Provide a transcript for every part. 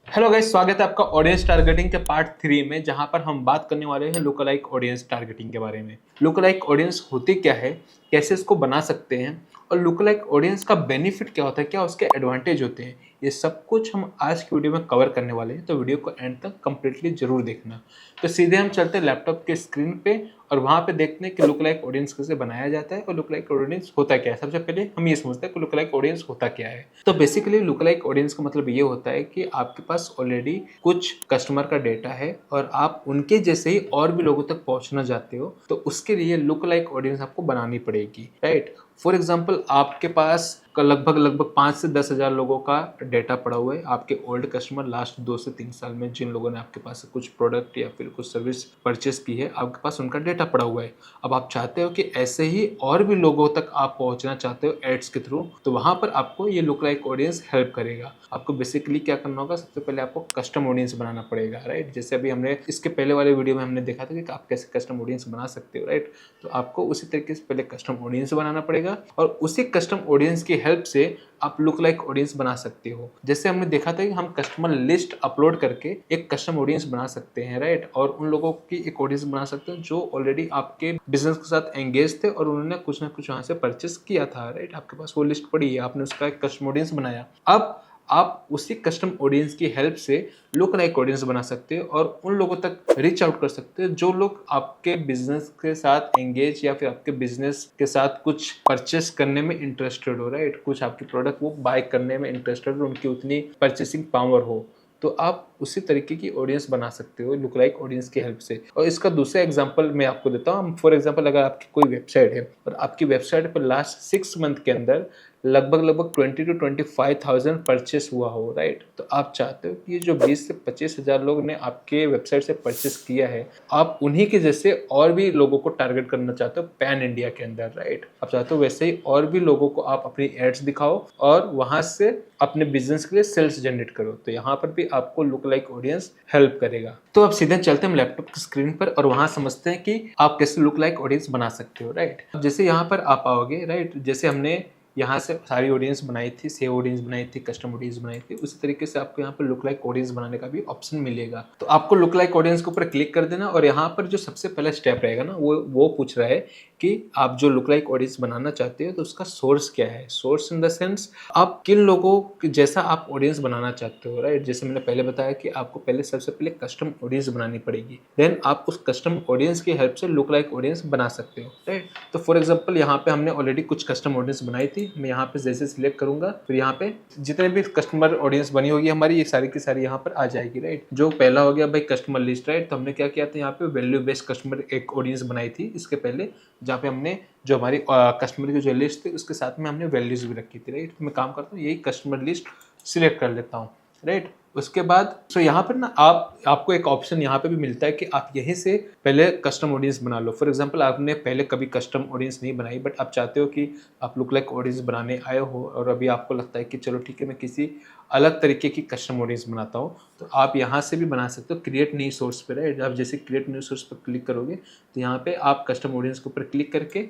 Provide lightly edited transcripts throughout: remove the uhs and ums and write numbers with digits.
Hello guys, स्वागत है आपका ऑडियंस टारगेटिंग के पार्ट 3 में, जहां पर हम बात करने वाले हैं लुक-अलाइक ऑडियंस टारगेटिंग के बारे में। लुक-अलाइक ऑडियंस होती क्या है, कैसे इसको बना सकते हैं और लुक-अलाइक ऑडियंस का बेनिफिट क्या होता है, क्या उसके एडवांटेज होते हैं, ये सब कुछ हम आज की वीडियो में कवर करने वाले हैं। तो वीडियो को एंड तक कंप्लीटली जरूर देखना। तो सीधे हम चलते हैं लैपटॉप के स्क्रीन पे और वहां पे देखते हैं कि लुक-अलाइक ऑडियंस कैसे बनाया जाता है और लुक-अलाइक ऑडियंस होता क्या है। सबसे पहले हम ये समझते हैं कि लुक-अलाइक ऑडियंस होता क्या है। तो बेसिकली लुक-अलाइक ऑडियंस का मतलब ये होता है कि आपके पास ऑलरेडी कुछ कस्टमर का डेटा है और आप उनके जैसे ही और भी लोगों तक पहुंचना चाहते हो, तो उसके लिए लुक-अलाइक ऑडियंस आपको बनानी पड़ेगी, राइट। फॉर एग्जाम्पल, आपके पास लगभग 5 से 10 हज़ार लोगों का डेटा पड़ा हुआ है, आपके ओल्ड कस्टमर लास्ट 2 से 3 साल में जिन लोगों ने आपके पास से कुछ प्रोडक्ट या फिर कुछ सर्विस परचेस की है, आपके पास उनका डेटा पड़ा हुआ है। अब आप चाहते हो कि ऐसे ही और भी लोगों तक आप पहुंचना चाहते हो एड्स के थ्रू, तो वहां पर आपको ये लुक लाइक ऑडियंस हेल्प करेगा। आपको बेसिकली क्या करना होगा, सबसे पहले आपको कस्टम ऑडियंस बनाना पड़ेगा, राइट। जैसे अभी हमने इसके पहले वाले वीडियो में हमने देखा था कि आप कैसे कस्टम ऑडियंस बना सकते हो, राइट। तो आपको उसी तरीके से पहले कस्टम ऑडियंस बनाना पड़ेगा और उसी कस्टम ऑडियंस की हेल्प से आप लुक लाइक ऑडियंस बना सकते हो। जैसे हमने देखा था कि हम कस्टमर लिस्ट अपलोड करके एक कस्टम ऑडियंस बना सकते हैं, राइट। और उन लोगों की एक ऑडियंस बना सकते हैं जो ऑलरेडी आपके बिजनेस के साथ एंगेज थे और उन्होंने कुछ ना कुछ वहां से परचेस किया था, राइट। आपके पास वो लिस्ट पड़ी है, आपने उसका एक कस्टम ऑडियंस बनाया। अब आप उसी कस्टम ऑडियंस की हेल्प से लुक लाइक ऑडियंस बना सकते हो और उन लोगों तक रीच आउट कर सकते हो जो लोग आपके बिजनेस के साथ एंगेज या फिर आपके बिजनेस के साथ कुछ परचेस करने में इंटरेस्टेड हो, राइट। कुछ आपके प्रोडक्ट वो बाय करने में इंटरेस्टेड हो, उनकी उतनी परचेसिंग पावर हो, तो आप उसी तरीके की ऑडियंस बना सकते हो लुक लाइक ऑडियंस की हेल्प से। और इसका दूसरा एग्जांपल मैं आपको देता हूँ। फॉर एग्जांपल, अगर आपकी कोई वेबसाइट है और आपकी वेबसाइट पर लास्ट 6 मंथ के अंदर लगभग 20 to 25,000 परचेस हुआ हो, राइट। तो आप चाहते हो कि ये जो 20 से 25 हज़ार लोग ने आपके वेबसाइट से परचेस किया है, आप उन्हीं के जैसे और भी लोगों को टारगेट करना चाहते हो पैन इंडिया के अंदर, राइट। आप चाहते हो वैसे ही और भी लोगों को आप अपनी एड्स दिखाओ और वहां से अपने बिजनेस के लिए सेल्स जनरेट करो। तो यहाँ पर भी आपको लुक लाइक ऑडियंस हेल्प करेगा। तो अब सीधे चलते हैं हम लैपटॉप की स्क्रीन पर और वहां समझते हैं कि आप कैसे लुक लाइक ऑडियंस बना सकते हो, राइट। जैसे यहाँ पर आप आओगे, राइट, जैसे हमने यहाँ से सारी ऑडियंस बनाई थी, सेव ऑडियंस बनाई थी, कस्टम ऑडियंस बनाई थी, उसी तरीके से आपको यहाँ पर लुक लाइक ऑडियंस बनाने का भी ऑप्शन मिलेगा। तो आपको लुक लाइक ऑडियंस के ऊपर क्लिक कर देना और यहाँ पर जो सबसे पहला स्टेप रहेगा ना, वो पूछ रहा है कि आप जो लुक लाइक ऑडियंस बनाना चाहते हो तो उसका सोर्स क्या है। सोर्स इन द सेंस, आप किन लोगों जैसा आप ऑडियंस बनाना चाहते हो, राइट। जैसे मैंने पहले बताया कि आपको पहले सबसे पहले कस्टम ऑडियंस बनानी पड़ेगी, देन आप उस कस्टम ऑडियंस की हेल्प से लुक लाइक ऑडियंस बना सकते हो, राइट। तो फॉर एग्जाम्पल, यहाँ पे हमने ऑलरेडी कुछ कस्टम ऑडियंस बनाई थी। मैं यहाँ पे जैसे सिलेक्ट करूंगा, फिर यहाँ पे जितने भी कस्टमर ऑडियंस बनी होगी हमारी, ये सारी की सारी यहाँ पर आ जाएगी, राइट। जो पहला हो गया भाई कस्टमर लिस्ट, राइट। तो हमने क्या किया था, यहाँ पे वैल्यू बेस्ड कस्टमर एक ऑडियंस बनाई थी इसके पहले, जहाँ पे हमने जो हमारी कस्टमर की जो लिस्ट थी उसके साथ में हमने वैल्यूज भी रखी थी, राइट। मैं काम करता हूँ, यही कस्टमर लिस्ट सिलेक्ट कर लेता हूँ, राइट। उसके बाद यहाँ पर ना आपको एक ऑप्शन यहाँ पे भी मिलता है कि आप यहीं से पहले कस्टम ऑडियंस बना लो। फॉर एग्जांपल, आपने पहले कभी कस्टम ऑडियंस नहीं बनाई, बट आप चाहते हो कि आप लुक लाइक ऑडियंस बनाने आए हो और अभी आपको लगता है कि चलो ठीक है, मैं किसी अलग तरीके की कस्टम ऑडियंस बनाता हूँ, तो आप यहाँ से भी बना सकते हो क्रिएट न्यू सोर्स पे, राइट। आप जैसे क्रिएट न्यू सोर्स पर क्लिक करोगे तो यहाँ पे आप कस्टम ऑडियंस के ऊपर क्लिक करके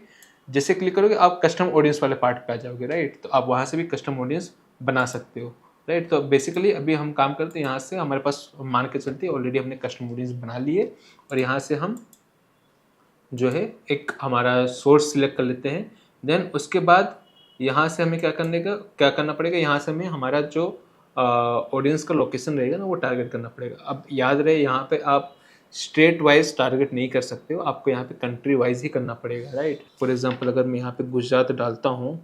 जैसे क्लिक करोगे आप कस्टम ऑडियंस वाले पार्ट पे आ जाओगे, राइट। तो आप वहाँ से भी कस्टम ऑडियंस बना सकते हो, राइट। तो बेसिकली अभी हम काम करते हैं, यहाँ से हमारे पास मान के चलते ऑलरेडी हमने कस्टम ऑडियंस बना लिए और यहाँ से हम जो है एक हमारा सोर्स सिलेक्ट कर लेते हैं। देन उसके बाद यहाँ से हमें क्या करना पड़ेगा, यहाँ से हमें हमारा जो ऑडियंस का लोकेशन रहेगा ना, वो टारगेट करना पड़ेगा। अब याद रहे, यहाँ पे आप स्टेट वाइज टारगेट नहीं कर सकते हो, आपको यहाँ पे कंट्री वाइज ही करना पड़ेगा, राइट। फॉर एग्जाम्पल, अगर मैं यहाँ पे गुजरात डालता हूँ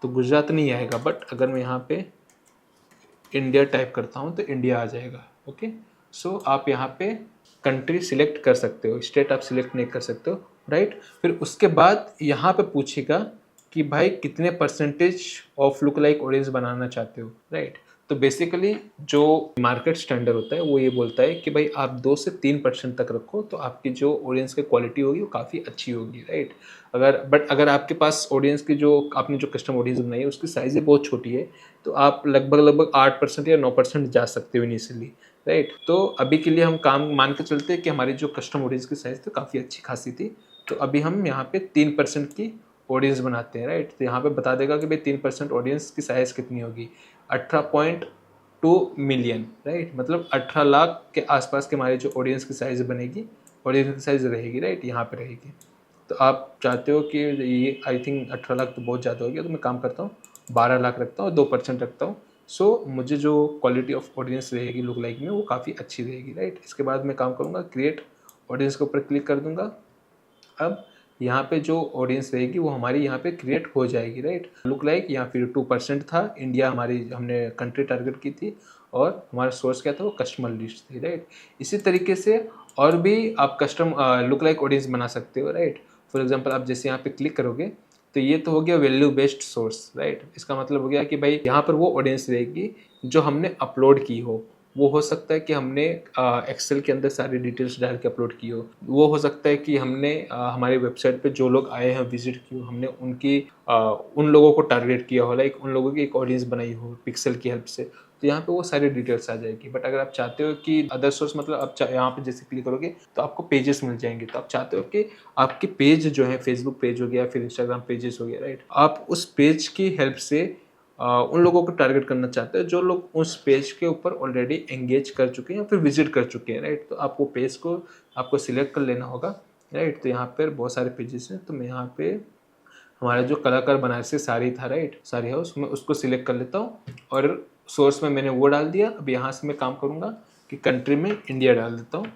तो गुजरात नहीं आएगा, बट अगर मैं यहाँ पे इंडिया टाइप करता हूँ तो इंडिया आ जाएगा, ओके। सो आप यहाँ पे कंट्री सिलेक्ट कर सकते हो, स्टेट आप सिलेक्ट नहीं कर सकते हो, राइट। फिर उसके बाद यहाँ पे पूछेगा कि भाई कितने percentage of lookalike audience बनाना चाहते हो, राइट। तो बेसिकली जो मार्केट स्टैंडर्ड होता है वो ये बोलता है कि भाई आप 2 से 3% तक रखो, तो आपकी जो ऑडियंस की क्वालिटी होगी वो काफ़ी अच्छी होगी, राइट। अगर आपके पास ऑडियंस की जो आपने जो कस्टम ऑडियंस बनाई है उसकी साइज़ बहुत छोटी है, तो आप लगभग 8% या 9% जा सकते हो इनिशियली, राइट। तो अभी के लिए हम काम मान के चलते हैं कि हमारी जो कस्टम ऑडियंस की साइज़ तो काफ़ी अच्छी खासी थी, तो अभी हम यहाँ पे 3% की ऑडियंस बनाते हैं, राइट। तो यहाँ पे बता देगा कि भाई 3% ऑडियंस की साइज़ कितनी होगी, 18 2 मिलियन, राइट। मतलब 18 लाख के आसपास के हमारे जो ऑडियंस की साइज़ बनेगी, ऑडियंस की साइज़ रहेगी, राइट, यहाँ पे रहेगी। तो आप चाहते हो कि ये आई थिंक 18 लाख तो बहुत ज़्यादा हो गया, तो मैं काम करता हूँ 12 लाख रखता हूँ, 2% रखता हूँ। सो मुझे जो क्वालिटी ऑफ ऑडियंस रहेगी लुक लाइक में वो काफ़ी अच्छी रहेगी, राइट। इसके बाद मैं काम करूँगा क्रिएट ऑडियंस के ऊपर क्लिक कर दूँगा। अब यहाँ पे जो ऑडियंस रहेगी वो हमारी यहाँ पे क्रिएट हो जाएगी, राइट। लुक लाइक यहाँ फिर 2% था, इंडिया हमारी हमने कंट्री टारगेट की थी, और हमारा सोर्स क्या था, वो कस्टमर लिस्ट थी, राइट। इसी तरीके से और भी आप कस्टम लुक लाइक ऑडियंस बना सकते हो, राइट। फॉर एग्जाम्पल आप जैसे यहाँ पे क्लिक करोगे तो ये तो हो गया वैल्यू बेस्ड सोर्स, राइट। इसका मतलब हो गया कि भाई यहाँ पर वो ऑडियंस रहेगी जो हमने अपलोड की हो। वो हो सकता है कि हमने एक्सेल के अंदर सारी डिटेल्स डाल के अपलोड की हो, वो हो सकता है कि हमने हमारी वेबसाइट पे जो लोग आए हैं विजिट की हो, हमने उनकी उन लोगों को टारगेट किया हो, लाइक उन लोगों की एक ऑडियंस बनाई हो पिक्सल की हेल्प से, तो यहाँ पे वो सारी डिटेल्स आ जाएगी। बट अगर आप चाहते हो कि अदर सोर्स, मतलब आप यहाँ पे जैसे क्लिक करोगे तो आपको पेजेस मिल जाएंगे, तो आप चाहते हो कि आपके पेज जो है, फेसबुक पेज हो गया, फिर इंस्टाग्राम पेजेस हो गया, राइट, आप उस पेज की हेल्प से उन लोगों को टारगेट करना चाहते हैं जो लोग उस पेज के ऊपर ऑलरेडी एंगेज कर चुके हैं या फिर विजिट कर चुके हैं, राइट। तो आप वो पेज को आपको सिलेक्ट कर लेना होगा, राइट। तो यहाँ पर बहुत सारे पेजेस हैं, तो मैं यहाँ पे हमारा जो कलाकार बनारसी साड़ी था, राइट, साड़ी हाउस, मैं उसको सिलेक्ट कर लेता हूँ और सोर्स में मैंने वो डाल दिया। अब यहाँ से मैं काम करूँगा कि कंट्री में इंडिया डाल देता हूँ,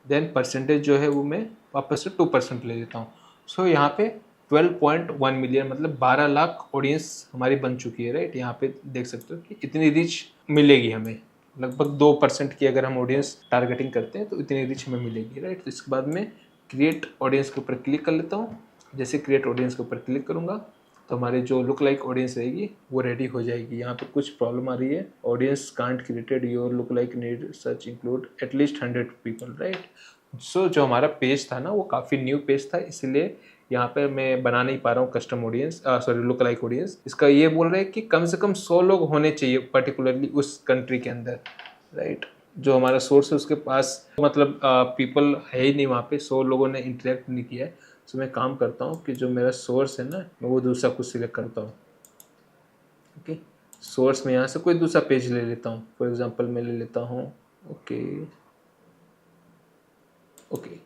देन परसेंटेज जो है वो मैं वापस से 2% ले लेता हूँ। सो यहाँ पे 12.1 मिलियन, मतलब 12 लाख ऑडियंस हमारी बन चुकी है, राइट। यहाँ पे देख सकते हो कि इतनी रीच मिलेगी हमें, लगभग 2% की अगर हम ऑडियंस टारगेटिंग करते हैं तो इतनी रीच हमें मिलेगी, राइट। तो इसके बाद में क्रिएट ऑडियंस के ऊपर क्लिक कर लेता हूँ। जैसे क्रिएट ऑडियंस के ऊपर क्लिक करूँगा तो हमारी जो लुक लाइक ऑडियंस रहेगी वो रेडी हो जाएगी। यहाँ पे कुछ प्रॉब्लम आ रही है, audience can't created, your lookalike need search include at least 100 people, right. So जो हमारा पेज था ना वो काफ़ी न्यू पेज था, इसलिए यहाँ पे मैं बना नहीं पा रहा हूँ custom audience, sorry look like audience. इसका ये बोल रहे हैं कि कम से कम 100 लोग होने चाहिए पर्टिकुलरली उस कंट्री के अंदर, राइट। जो हमारा सोर्स है उसके पास मतलब पीपल है ही नहीं वहाँ पे, 100 लोगों ने इंटरेक्ट नहीं किया है। सो मैं काम करता हूँ कि जो मेरा सोर्स है ना मैं वो दूसरा कुछ सिलेक्ट करता हूँ, ओके। सोर्स में यहाँ से कोई दूसरा पेज ले लेता हूँ, फॉर एग्जांपल मैं ले लेता हूँ, ओके ओके।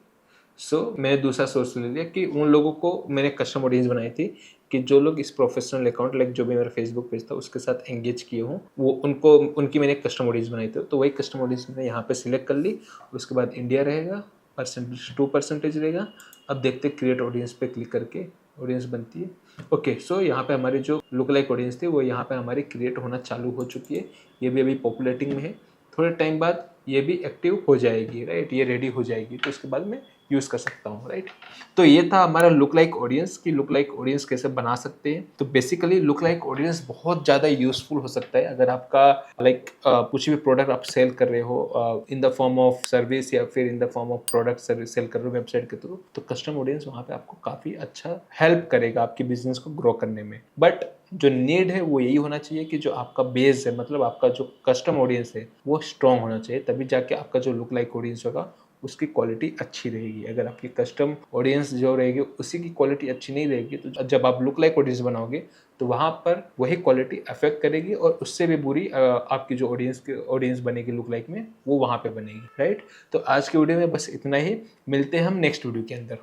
सो मैंने दूसरा सोर्स ले लिया कि उन लोगों को मैंने कस्टम ऑडियंस बनाई थी कि जो लोग इस प्रोफेशनल अकाउंट, लाइक जो भी मेरा फेसबुक पेज था उसके साथ एंगेज किए हों, वो उनको उनकी मैंने कस्टम ऑडियंस बनाई थी। तो वही कस्टम ऑडियंस मैंने यहाँ पे सिलेक्ट कर ली। उसके बाद इंडिया रहेगा, परसेंटेज 2% रहेगा। अब देखते क्रिएट ऑडियंस पे क्लिक करके ऑडियंस बनती है, ओके। सो यहाँ पे हमारी जो लुक लाइक ऑडियंस थी वो यहाँ पे हमारी क्रिएट होना चालू हो चुकी है। ये भी अभी पॉपुलेटिंग में है, थोड़े टाइम बाद ये भी एक्टिव हो जाएगी, राइट, ये रेडी हो जाएगी, तो इसके बाद मैं यूज़ कर सकता हूँ, राइट। तो ये था हमारा लुक लाइक ऑडियंस की लुक लाइक ऑडियंस कैसे बना सकते हैं। तो बेसिकली लुक लाइक ऑडियंस बहुत ज़्यादा यूजफुल हो सकता है अगर आपका लाइक कुछ भी प्रोडक्ट आप सेल कर रहे हो in the form of service या फिर in the form of product service sale कर रहे हो वेबसाइट के थ्रू, तो कस्टम ऑडियंस वहाँ पे आपको काफ़ी अच्छा हेल्प करेगा आपकी बिजनेस को ग्रो करने में। बट जो नीड है वो यही होना चाहिए कि जो आपका बेस है, मतलब आपका जो कस्टम ऑडियंस है वो स्ट्रॉन्ग होना चाहिए, तभी जाके आपका जो लुक लाइक ऑडियंस होगा उसकी क्वालिटी अच्छी रहेगी। अगर आपकी कस्टम ऑडियंस जो रहेगी उसी की क्वालिटी अच्छी नहीं रहेगी तो जब आप लुक लाइक ऑडियंस बनाओगे तो वहाँ पर वही क्वालिटी अफेक्ट करेगी और उससे भी बुरी आपकी जो ऑडियंस बनेगी लुक लाइक में वो वहाँ पे बनेगी, राइट। तो आज के वीडियो में बस इतना ही, मिलते हैं हम नेक्स्ट वीडियो के अंदर।